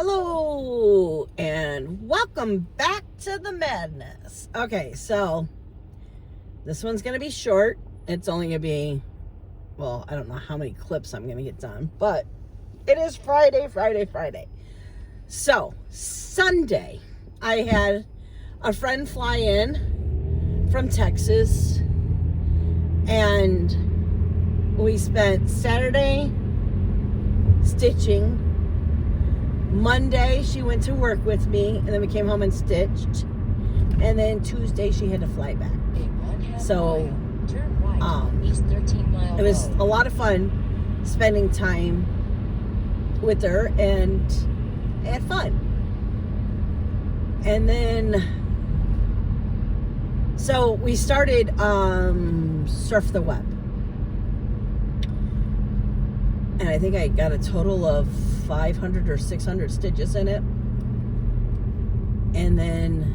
Hello and welcome back to the madness. Okay, so this one's gonna be short. It's only gonna be, well, I don't know how many clips I'm gonna get done, but it is Friday. So Sunday I had a friend fly in from Texas and we spent Saturday stitching. Monday she went to work with me and then we came home and stitched, and then Tuesday she had to fly back. So it was a lot of fun spending time with her and I had fun. And then so we started Surf the Web. And I think I got a total of 500 or 600 stitches in it. And then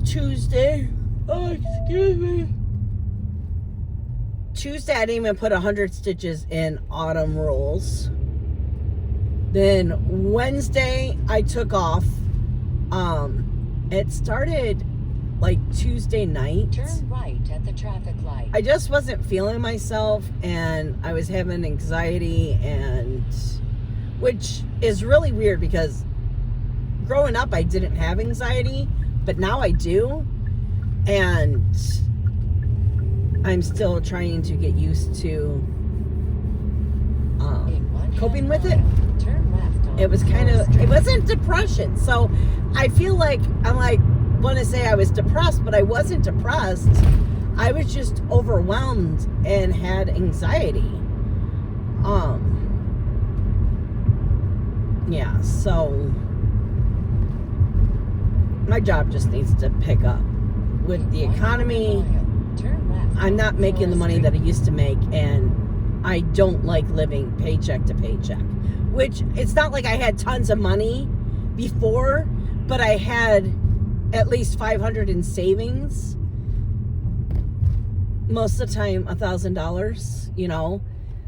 Tuesday, I didn't even put 100 stitches in autumn rolls. Then Wednesday, I took off. It started like Tuesday night. Turn right at the traffic light. I just wasn't feeling myself and I was having anxiety, and which is really weird because growing up I didn't have anxiety, but now I do, and I'm still trying to get used to coping with it. It was it wasn't depression, so I feel like I want to say I was depressed, but I wasn't depressed. I was just overwhelmed and had anxiety. Yeah, so my job just needs to pick up. With the economy, I'm not making the money that I used to make, and I don't like living paycheck to paycheck. Which, it's not like I had tons of money before, but I had at least $500 in savings. Most of the time, $1,000, you know.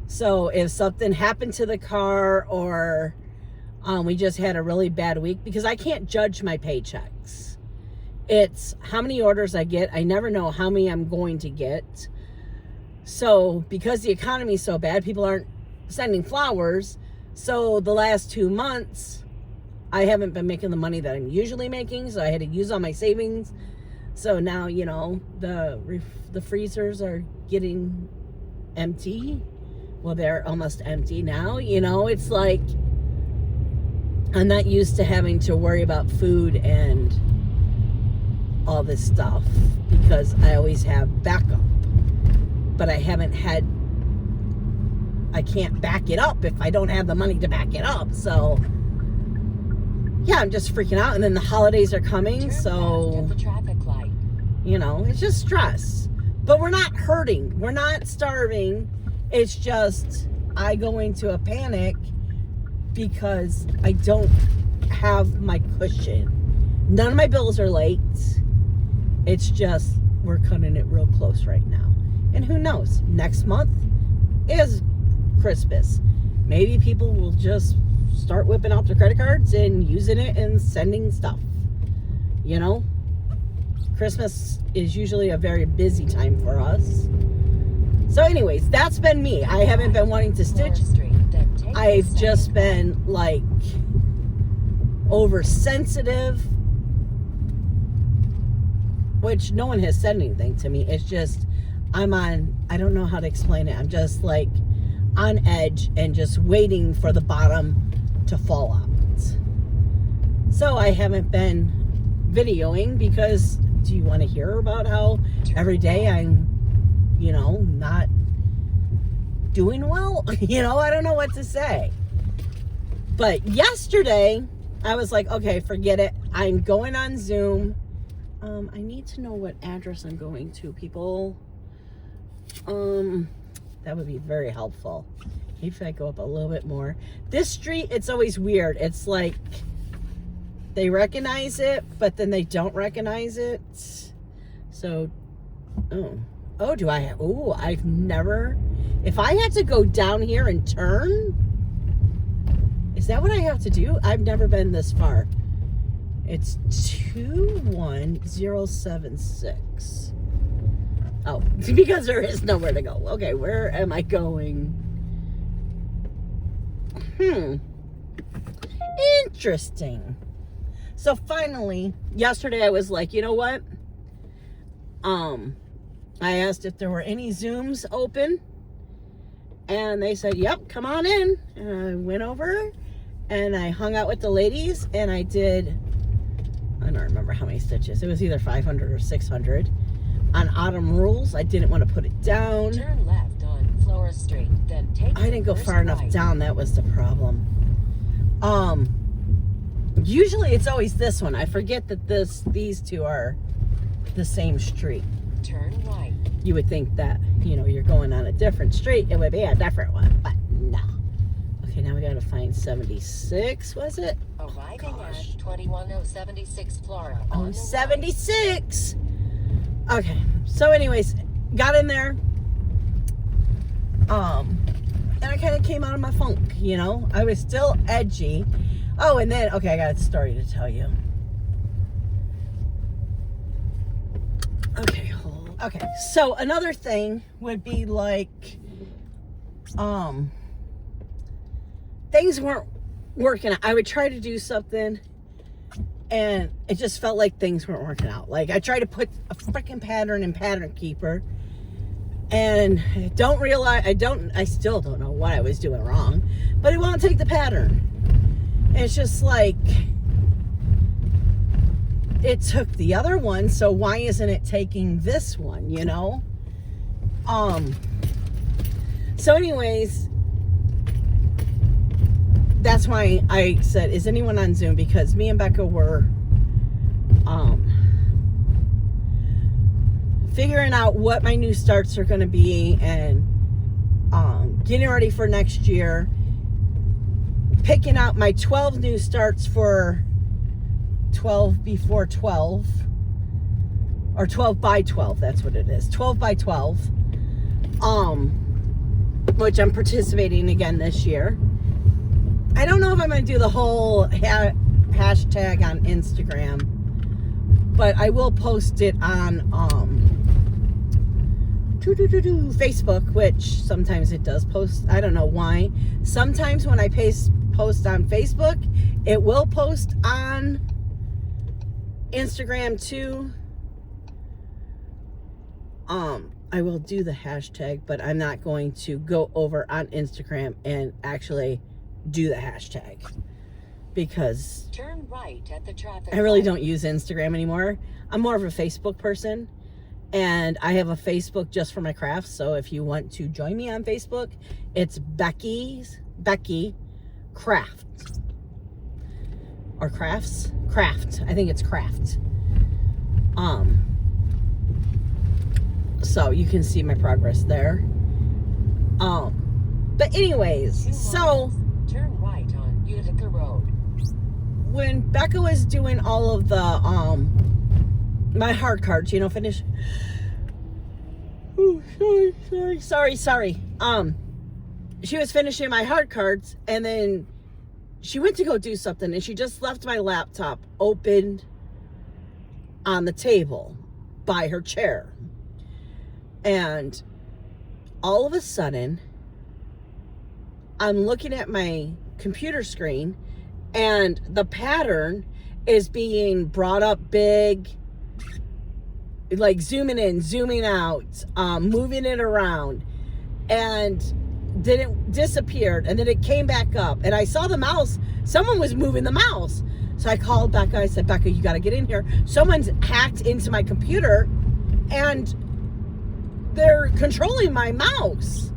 So if something happened to the car, or we just had a really bad week, because I can't judge my paychecks. It's how many orders I get. I never know how many I'm going to get. So because the economy is so bad, people aren't sending flowers. So the last 2 months, I haven't been making the money that I'm usually making, so I had to use all my savings. So now, you know, the freezers are getting empty. Well, they're almost empty now. You know, it's like I'm not used to having to worry about food and all this stuff because I always have backup. But I can't back it up if I don't have the money to back it up. So yeah, I'm just freaking out. And then the holidays are coming, so you know, it's just stress. But we're not hurting. We're not starving. It's just I go into a panic because I don't have my cushion. None of my bills are late. It's just we're cutting it real close right now. And who knows? Next month is Christmas. Maybe people will just start whipping out their credit cards and using it and sending stuff. You know? Christmas is usually a very busy time for us. So anyways, that's been me. I haven't been wanting to stitch. I've just been like oversensitive, which no one has said anything to me. It's just I don't know how to explain it. I'm just like on edge and just waiting for the bottom to fall out. So I haven't been videoing because do you want to hear about how every day I'm, you know, not doing well? You know, I don't know what to say. But yesterday I was like, okay, forget it. I'm going on Zoom. I need to know what address I'm going to, people. That would be very helpful. Maybe if I go up a little bit more. This street, it's always weird. It's like they recognize it, but then they don't recognize it. So, do I have, I've never, if I had to go down here and turn, Is that what I have to do? I've never been this far. It's 21076. Oh, because there is nowhere to go. Okay, where am I going? Interesting. So finally, yesterday I was like, you know what? I asked if there were any Zooms open. And they said, yep, come on in. And I went over and I hung out with the ladies and I did, I don't remember how many stitches. It was either 500 or 600 on Autumn Rules. I didn't want to put it down. Turn left on Flora Street, then take I didn't go far enough down. That was the problem. Usually it's always this one. I forget that these two are the same street. Turn right. You would think that, you know, you're going on a different street, it would be a different one, but no. Okay, now we gotta find 76, was it? Arriving at 21076 Flora. Oh, 76! Okay, so anyways, got in there. And I kind of came out of my funk, you know? I was still edgy. Oh, and then, okay, I got a story to tell you. Okay, so another thing would be like, things weren't working out. I would try to do something, and it just felt like things weren't working out. Like, I tried to put a freaking pattern in Pattern Keeper, and I still don't know what I was doing wrong, but it won't take the pattern. And it's just like, it took the other one, so why isn't it taking this one, you know? So anyways, that's why I said, is anyone on Zoom? Because me and Becca were figuring out what my new starts are going to be and getting ready for next year, picking out my 12 new starts for 12 before 12, or 12 by 12, that's what it is, 12 by 12, which I'm participating again this year. I don't know if I'm going to do the whole hashtag on Instagram, but I will post it on Facebook, which sometimes it does post. I don't know why. Sometimes when I post on Facebook, it will post on Instagram too. I will do the hashtag, but I'm not going to go over on Instagram and actually do the hashtag because turn right at the traffic I really don't use Instagram anymore. I'm more of a Facebook person, and I have a Facebook just for my crafts. So if you want to join me on Facebook, it's Becky Craft or Crafts. I think it's Craft. So you can see my progress there. But anyways, so turn right on Utica Road. When Becca was doing all of the my hard cards, you know, finish. Oh, sorry. She was finishing my hard cards, and then she went to go do something, and she just left my laptop open on the table by her chair. And all of a sudden, I'm looking at my computer screen, and the pattern is being brought up big, like zooming in, zooming out, moving it around, and then it disappeared, and then it came back up, and I saw the mouse. Someone was moving the mouse. So I called Becca. I said, Becca, you got to get in here. Someone's hacked into my computer, and they're controlling my mouse.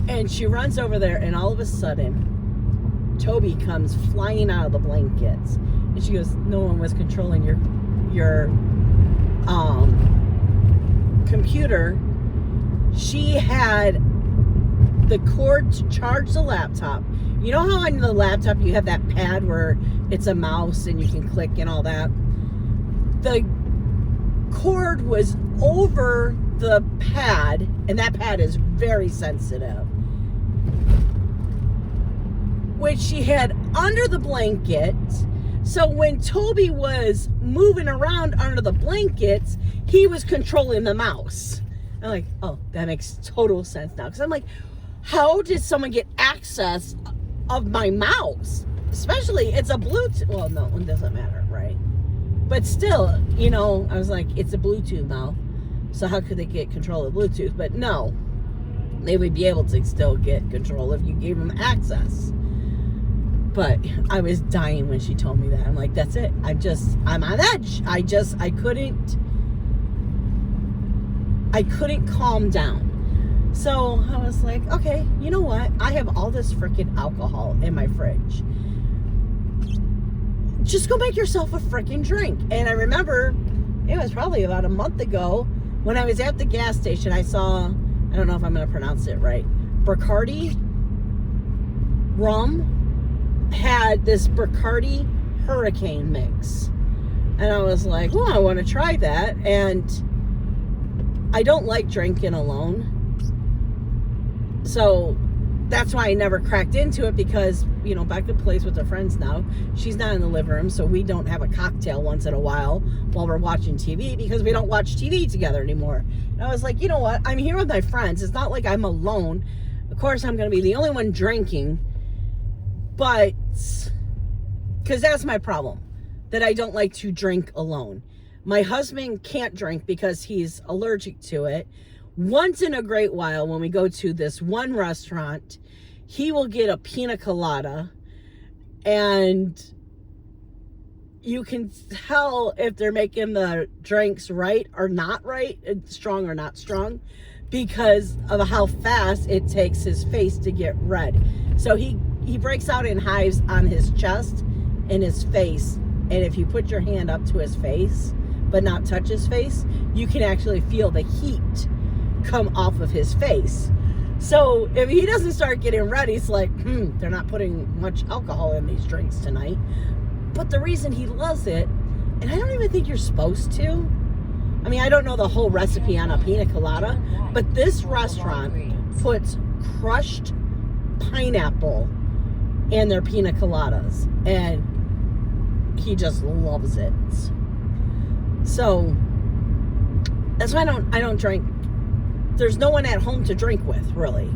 And she runs over there, and all of a sudden, Toby comes flying out of the blankets, and she goes, no one was controlling your computer. She had the cord to charge the laptop. You know how on the laptop you have that pad where it's a mouse and you can click and all that? The cord was over the pad, and that pad is very sensitive. which she had under the blanket. So when Toby was moving around under the blankets, he was controlling the mouse. I'm like, oh, that makes total sense now. Because I'm like, how did someone get access of my mouse? Especially, it's a Bluetooth. Well, no, it doesn't matter, right? But still, you know, I was like, it's a Bluetooth now. So how could they get control of Bluetooth? But no, they would be able to still get control if you gave them access. But I was dying when she told me that. I'm like, that's it. I'm on edge. I couldn't calm down. So I was like, okay, you know what? I have all this freaking alcohol in my fridge. Just go make yourself a freaking drink. And I remember it was probably about a month ago when I was at the gas station, I saw, I don't know if I'm going to pronounce it right, Bacardi rum had this Bacardi Hurricane mix. And I was like, well, I want to try that. And I don't like drinking alone. So that's why I never cracked into it, because, you know, Becca plays with her friends now. She's not in the living room, so we don't have a cocktail once in a while we're watching TV, because we don't watch TV together anymore. And I was like, you know what? I'm here with my friends. It's not like I'm alone. Of course, I'm going to be the only one drinking. But, because that's my problem, that I don't like to drink alone. My husband can't drink because he's allergic to it. Once in a great while, when we go to this one restaurant, he will get a pina colada, and you can tell if they're making the drinks right or not right, strong or not strong, because of how fast it takes his face to get red. So he breaks out in hives on his chest and his face. And if you put your hand up to his face, but not touch his face, you can actually feel the heat come off of his face. So if he doesn't start getting red, he's like, they're not putting much alcohol in these drinks tonight. But the reason he loves it, and I don't even think you're supposed to, I mean, I don't know the whole recipe on a pina colada, but this restaurant puts crushed pineapple in their pina coladas, and he just loves it. So that's why I don't drink. There's no one at home to drink with, really.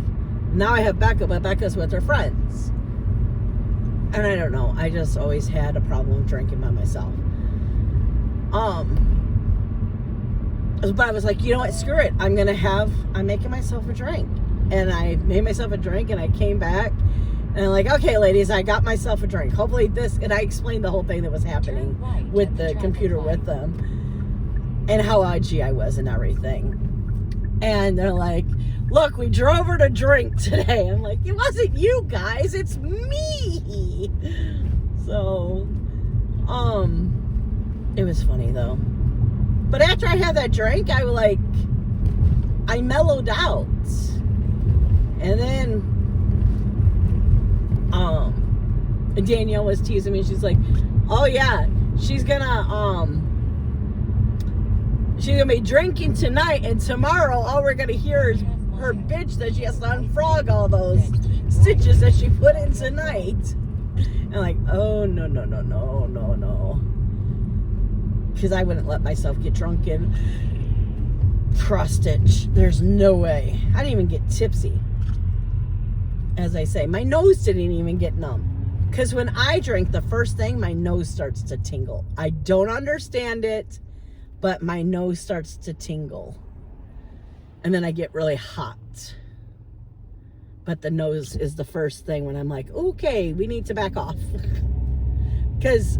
Now I have Becca, but Becca's with her friends. And I don't know. I just always had a problem drinking by myself. But I was like, you know what? Screw it. I'm making myself a drink. And I made myself a drink, and I came back. And I'm like, okay, ladies, I got myself a drink. Hopefully this, and I explained the whole thing that was happening with the computer with them. And how edgy I was and everything. And they're like, look, we drove her to drink today. I'm like, it wasn't you guys, it's me. So, it was funny though. But after I had that drink, I mellowed out. And then, Danielle was teasing me. She's like, oh yeah, she's gonna be drinking tonight, and tomorrow all we're gonna hear is her bitch that she has to unfrog all those stitches that she put in tonight. And I'm like, oh no, because I wouldn't let myself get drunk and cross stitch. There's no way. I didn't even get tipsy. As I say, my nose didn't even get numb, because when I drink, the first thing, my nose starts to tingle. I don't understand it, but my nose starts to tingle. And then I get really hot. But the nose is the first thing when I'm like, okay, we need to back off. Because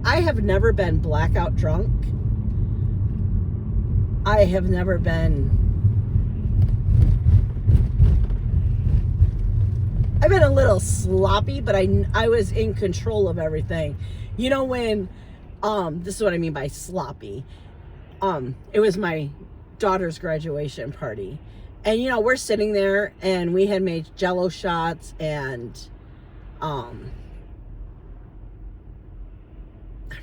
I have never been blackout drunk. I have never been... I've been a little sloppy, but I was in control of everything. You know when... this is what I mean by sloppy. It was my daughter's graduation party. And, you know, we're sitting there, and we had made Jell-O shots, and, I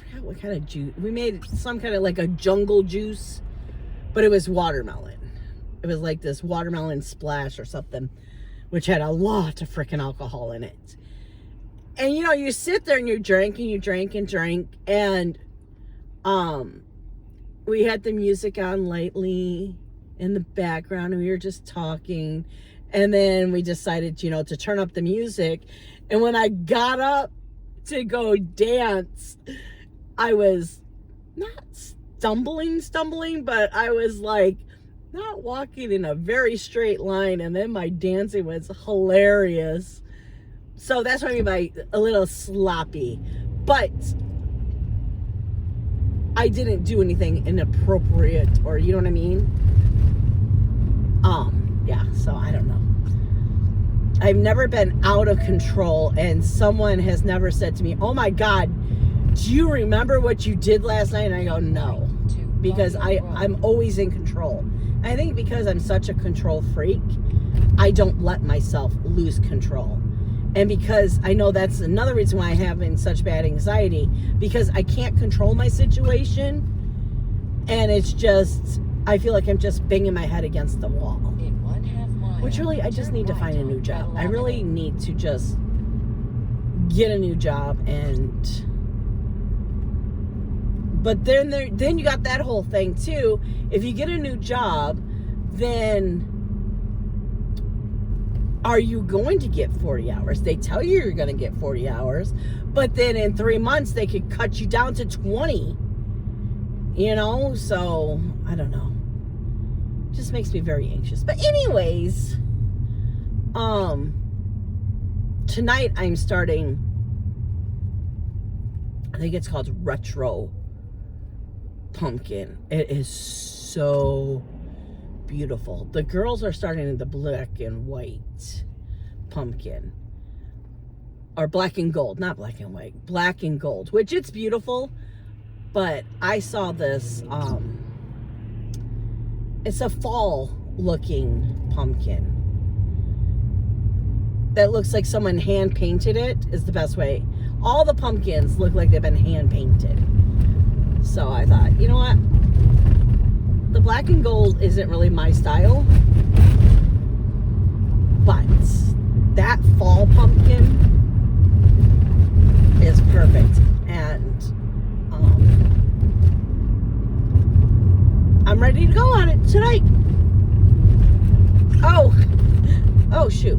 forgot what kind of juice. We made some kind of like a jungle juice, but it was watermelon. It was like this watermelon splash or something, which had a lot of freaking alcohol in it. And you know, you sit there and you drink and you drink and drink, and we had the music on lightly in the background, and we were just talking, and then we decided, you know, to turn up the music. And when I got up to go dance, I was not stumbling, but I was like not walking in a very straight line, and then my dancing was hilarious. So that's what I mean by a little sloppy. But I didn't do anything inappropriate, or you know what I mean? Yeah, so I don't know. I've never been out of control, and someone has never said to me, "Oh my God, do you remember what you did last night?" And I go, no, because I'm always in control. I think because I'm such a control freak, I don't let myself lose control. And because I know that's another reason why I'm having such bad anxiety, because I can't control my situation, and it's just, I feel like I'm just banging my head against the wall. Which really, I just need to find a new job. I really need to just get a new job, and but then you got that whole thing too. If you get a new job, then are you going to get 40 hours? They tell you you're going to get 40 hours, but then in 3 months they could cut you down to 20. You know, so I don't know. Just makes me very anxious. But anyways, tonight I'm starting, I think it's called Retro Pumpkin. It is so beautiful. The girls are starting the black and white pumpkin, or black and gold, not black and white, black and gold, which it's beautiful. But I saw this, it's a fall looking pumpkin that looks like someone hand painted it, is the best way. All the pumpkins look like they've been hand painted. So I thought, you know what? The black and gold isn't really my style, but that fall pumpkin is perfect. And I'm ready to go on it tonight. Oh shoot.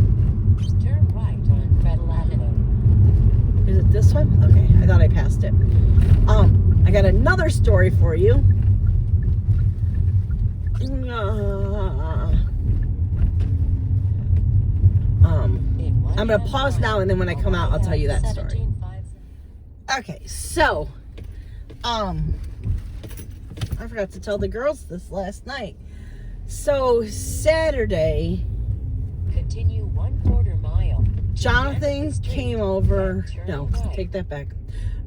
Turn right on Federal Avenue. Is it this one? Okay, I thought I passed it. I got another story for you. I'm gonna pause now, and then when I come out, I'll tell you that story. Okay, so I forgot to tell the girls this last night. So Saturday, continue 1/4 mile. Jonathan came over. No, take that back.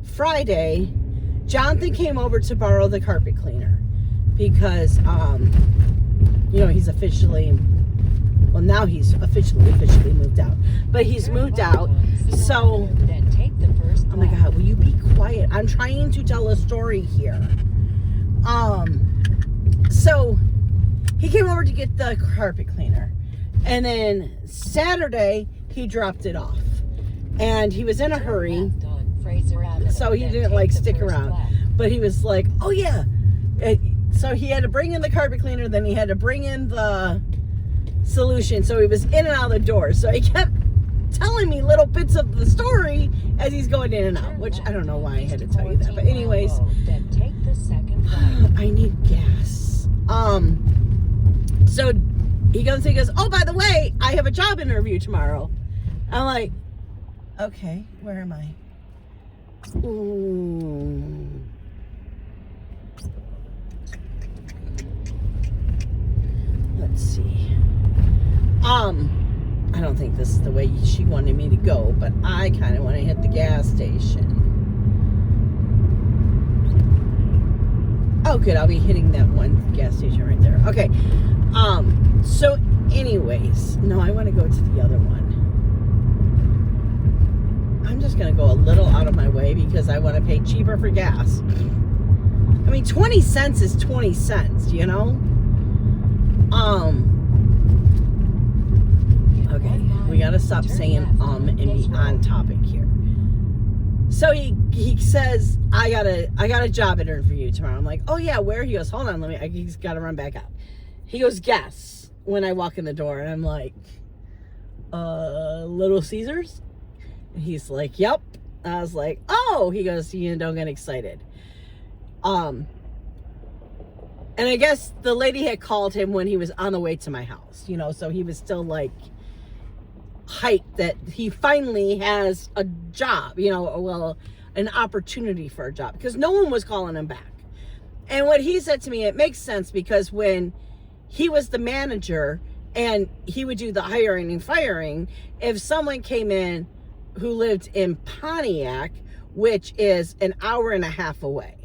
Friday, Jonathan came over to borrow the carpet cleaner because, you know, he's officially, well, now he's officially moved out. But he's moved out, so, oh my God, will you be quiet? I'm trying to tell a story here. So, he came over to get the carpet cleaner. And then Saturday, he dropped it off. And he was in a hurry, so he didn't like stick around. But he was like, oh yeah. So he had to bring in the carpet cleaner, then he had to bring in the solution. So he was in and out of the door. So he kept telling me little bits of the story as he's going in and out, which I don't know why I had to tell you that. But anyways, I need gas. So he goes, oh, by the way, I have a job interview tomorrow. I'm like, okay, where am I? Ooh. Let's see. I don't think this is the way she wanted me to go, but I kind of want to hit the gas station. Oh, good. I'll be hitting that one gas station right there. Okay. So anyways, no, I want to go to the other one. I'm just going to go a little out of my way because I want to pay cheaper for gas. I mean, 20 cents is 20 cents, you know? Okay, we got to stop saying and be on topic here. So he says, I got a job interview tomorrow. I'm like, oh yeah, where? He goes, hold on, he's got to run back out. He goes, guess, when I walk in the door. And I'm like, Little Caesars? And he's like, yep. I was like, oh. He goes, don't get excited. And I guess the lady had called him when he was on the way to my house, so he was still like hyped that he finally has a job, an opportunity for a job, because no one was calling him back. And what he said to me, it makes sense, because when he was the manager and he would do the hiring and firing, if someone came in who lived in Pontiac, which is an hour and a half away,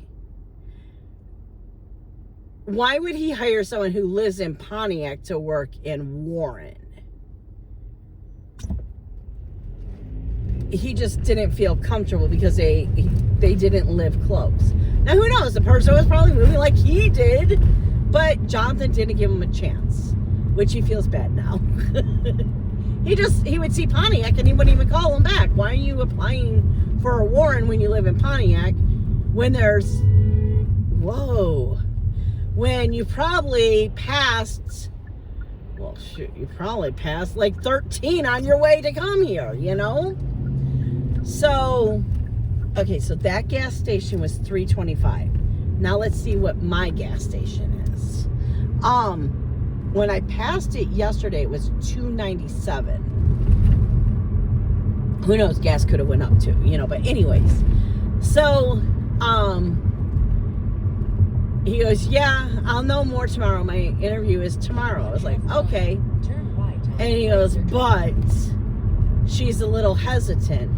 why would he hire someone who lives in Pontiac to work in Warren? He just didn't feel comfortable because they didn't live close. Now, who knows? The person was probably moving like he did, but Jonathan didn't give him a chance, which he feels bad now. He would see Pontiac and he wouldn't even call him back. Why are you applying for a Warren when you live in Pontiac when when you probably passed, you probably passed like 13 on your way to come here, So, okay, so that gas station was $3.25. Now let's see what my gas station is. When I passed it yesterday, it was $2.97. Who knows? Gas could have went up too, But anyways, so he goes, yeah, I'll know more tomorrow. My interview is tomorrow. I was like, okay. And he goes, but she's a little hesitant.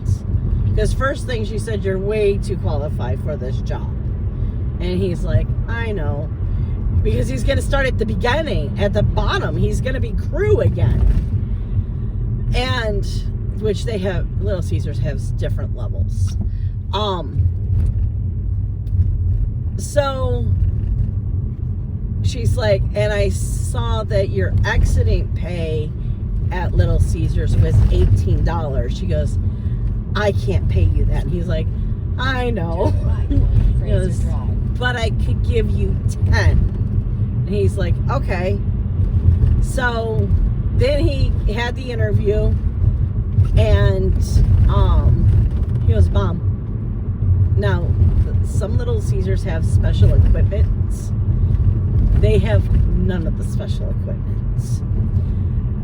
Because first thing she said, you're way too qualified for this job. And he's like, I know. Because he's going to start at the beginning, at the bottom. He's going to be crew again. And, which they have, Little Caesars has different levels. So, she's like, and I saw that your exiting pay at Little Caesars was $18. She goes, I can't pay you that. And he's like, I know. He goes, but I could give you 10. And he's like, okay. So then he had the interview, and he goes, Mom, now some Little Caesars have special equipment. They have none of the special equipment.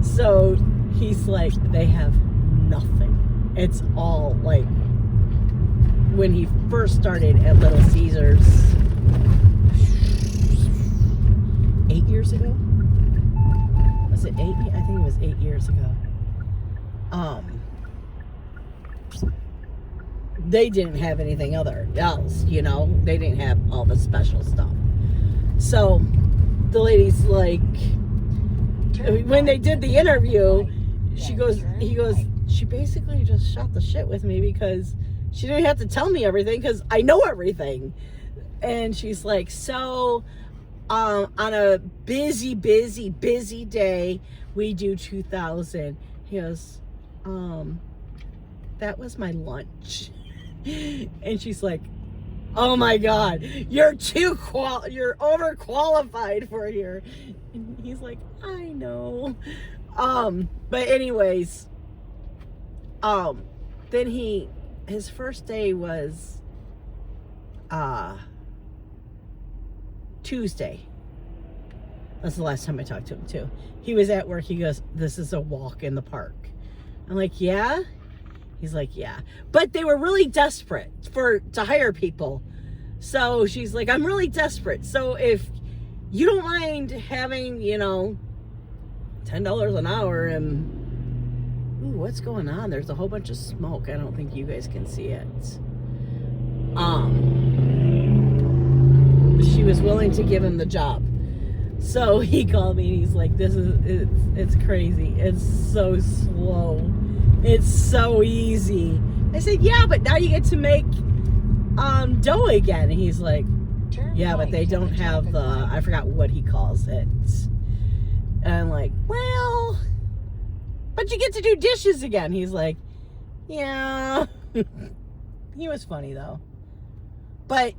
So he's like, they have nothing. It's all like when he first started at Little Caesars 8 years ago. Was it 8? I think it was 8 years ago. They didn't have anything else, They didn't have all the special stuff. So the lady's like, when they did the interview, he goes, she basically just shot the shit with me because she didn't have to tell me everything because I know everything. And she's like, so on a busy day, we do 2,000. He goes, that was my lunch. And she's like, oh my God, you're you're overqualified for here. And he's like, I know. But anyways, then his first day was, Tuesday. That's the last time I talked to him too. He was at work. He goes, this is a walk in the park. I'm like, yeah? He's like, yeah. But they were really desperate to hire people. So she's like, I'm really desperate. So if you don't mind having, $10 an hour and, ooh, what's going on? There's a whole bunch of smoke. I don't think you guys can see it. She was willing to give him the job. So he called me and he's like, it's crazy. It's so slow. It's so easy. I said, yeah, but now you get to make dough again. And he's like, yeah, but they don't have I forgot what he calls it. And I'm like, well, but you get to do dishes again. He's like, yeah. He was funny though. But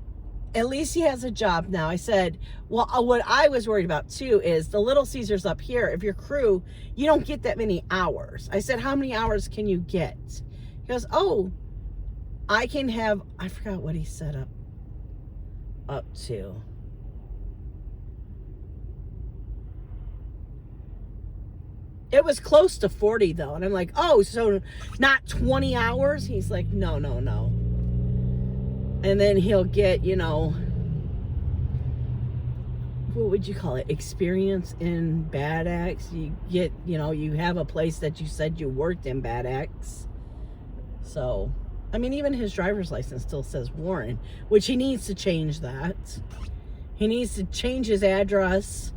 at least he has a job now. I said, well, what I was worried about too is the Little Caesars up here. If you're crew, you don't get that many hours. I said, how many hours can you get? He goes, oh, I can have, I forgot what he set up to. It was close to 40 though. And I'm like, oh, so not 20 hours? He's like, no. And then he'll get, you know, what would you call it? Experience in bad acts. You get, you know, you have a place that you said you worked in bad acts. So, I mean, even his driver's license still says Warren, which he needs to change that. He needs to change his address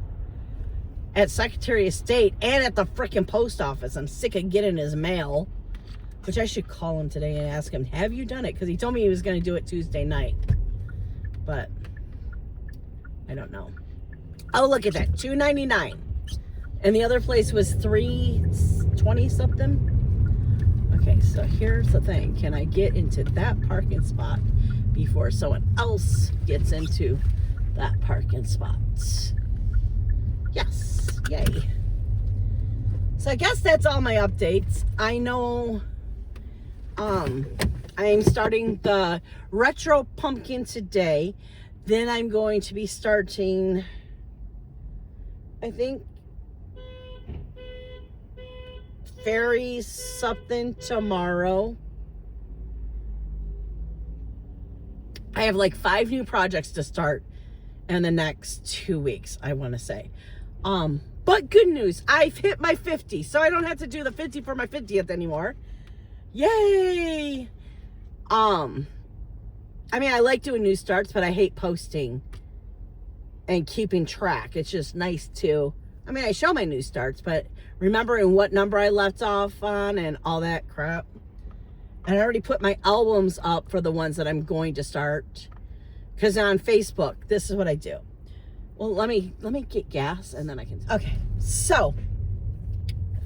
at Secretary of State and at the freaking post office. I'm sick of getting his mail. Which I should call him today and ask him, have you done it? Because he told me he was going to do it Tuesday night. But I don't know. Oh, look at that. $2.99. And the other place was $3.20 something. Okay, so here's the thing. Can I get into that parking spot before someone else gets into that parking spot? Yes. Yay. So I guess that's all my updates. I know... I'm starting the retro pumpkin today. Then I'm going to be starting, I think, fairy something tomorrow. I have like 5 new projects to start in the next 2 weeks, I want to say. But good news, I've hit my 50, so I don't have to do the 50 for my 50th anymore. Yay! I mean, I like doing new starts, but I hate posting and keeping track. It's just nice to, I mean, I show my new starts, but remembering what number I left off on and all that crap. And I already put my albums up for the ones that I'm going to start. Because on Facebook, this is what I do. Well, let me get gas and then I can. Okay, so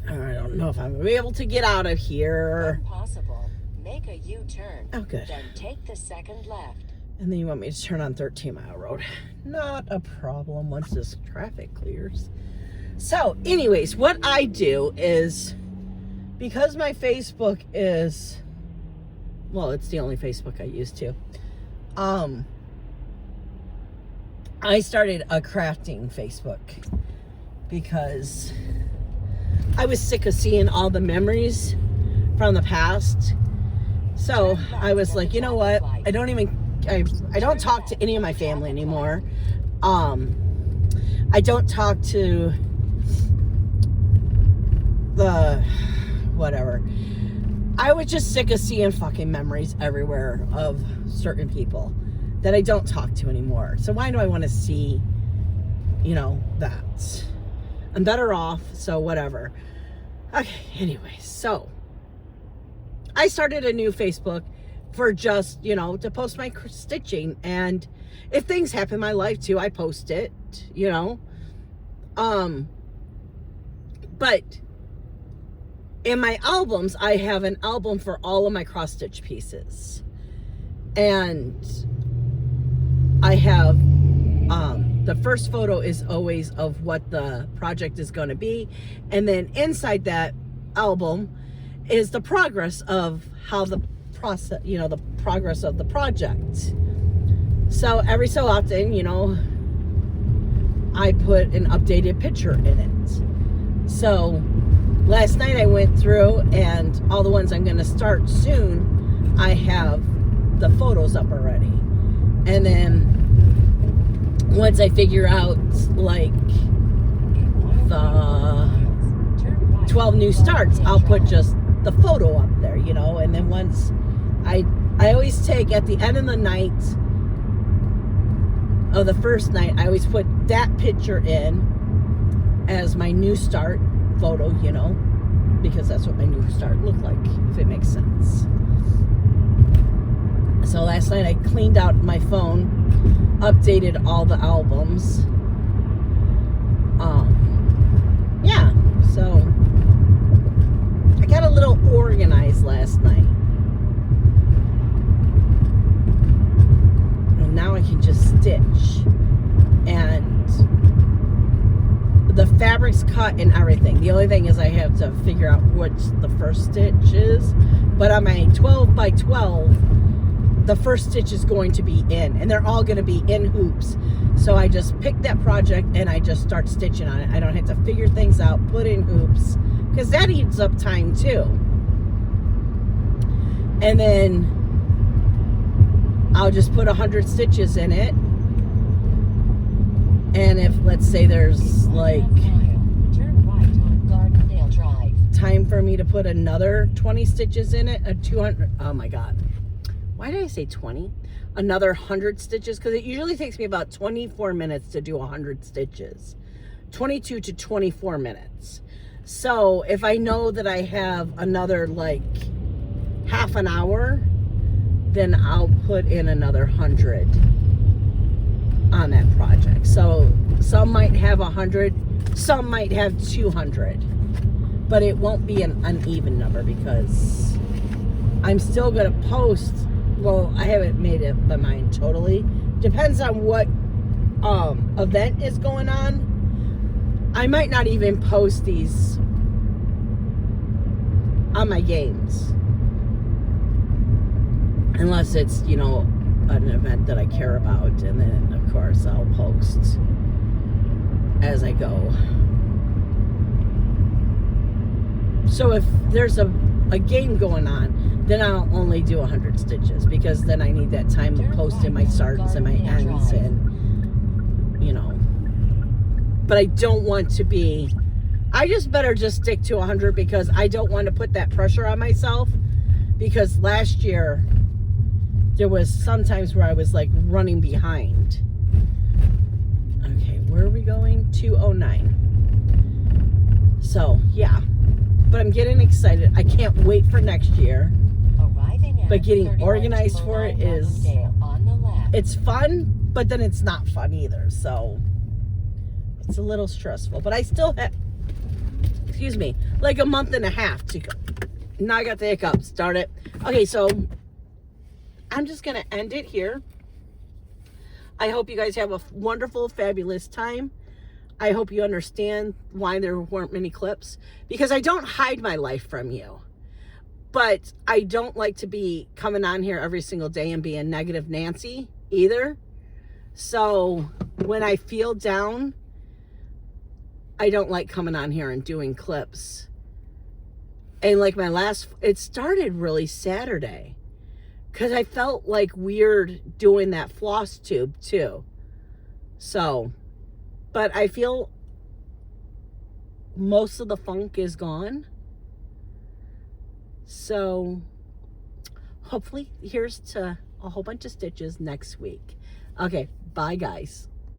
I don't know if I'm gonna be able to get out of here. Impossible. Make a U-turn. Oh, good. Then take the second left. And then you want me to turn on 13 Mile Road. Not a problem once this traffic clears. So, anyways, what I do is, because my Facebook is, well, it's the only Facebook I use too. I started a crafting Facebook because I was sick of seeing all the memories from the past. So I was like, you know what? I don't talk to any of my family anymore. I don't talk to the whatever. I was just sick of seeing fucking memories everywhere of certain people that I don't talk to anymore. So why do I want to see, you know, that? I'm better off, so whatever. Okay, anyway, so I started a new Facebook for just, you know, to post my stitching. And if things happen in my life too, I post it, you know. But in my albums, I have an album for all of my cross stitch pieces. And I have, the first photo is always of what the project is going to be. And then inside that album is the progress of how the process, you know, the progress of the project. So every so often, you know, I put an updated picture in it. So last night I went through and all the ones I'm going to start soon, I have the photos up already. And then once I figure out like the 12 new starts, I'll put just the photo up there, you know. And then once I always take at the end of the night of the first night, I always put that picture in as my new start photo, you know, because that's what my new start looked like, if it makes sense. So last night I cleaned out my phone, updated all the albums. Yeah, so I got a little organized last night. The only thing is I have to figure out which the first stitch is. But on my 12 by 12, the first stitch is going to be in. And they're all going to be in hoops. So I just pick that project and I just start stitching on it. I don't have to figure things out, put in hoops. Because that eats up time too. And then I'll just put 100 stitches in it. And if, let's say there's like time for me to put another 20 stitches in it, a 200, oh my God. Why did I say 20? Another 100 stitches, because it usually takes me about 24 minutes to do 100 stitches. 22 to 24 minutes. So if I know that I have another like half an hour, then I'll put in another 100 on that project. So some might have 100, some might have 200, but it won't be an uneven number because I'm still gonna post. Well, I haven't made up my mind totally. Depends on what event is going on. I might not even post these on my games unless it's, you know, an event that I care about, and then of course I'll post as I go. So if there's a game going on, then I'll only do 100 stitches because then I need that time to post in my starts and my ends, and you know. But I don't want to be, I just better just stick to 100 because I don't want to put that pressure on myself, because last year there was sometimes where I was like running behind. Okay, where are we going? 209. So yeah, but I'm getting excited. I can't wait for next year. But getting organized for it is, it's fun, but then it's not fun either. So it's a little stressful, but I still have, excuse me, like a month and a half to go. Now I got the hiccups, darn it. Okay, so I'm just going to end it here. I hope you guys have a wonderful, fabulous time. I hope you understand why there weren't many clips, because I don't hide my life from you. But I don't like to be coming on here every single day and being negative Nancy either. So when I feel down, I don't like coming on here and doing clips. And like my last, it started really Saturday because I felt like weird doing that floss tube too. So, but I feel most of the funk is gone. So hopefully here's to a whole bunch of stitches next week. Okay, bye guys.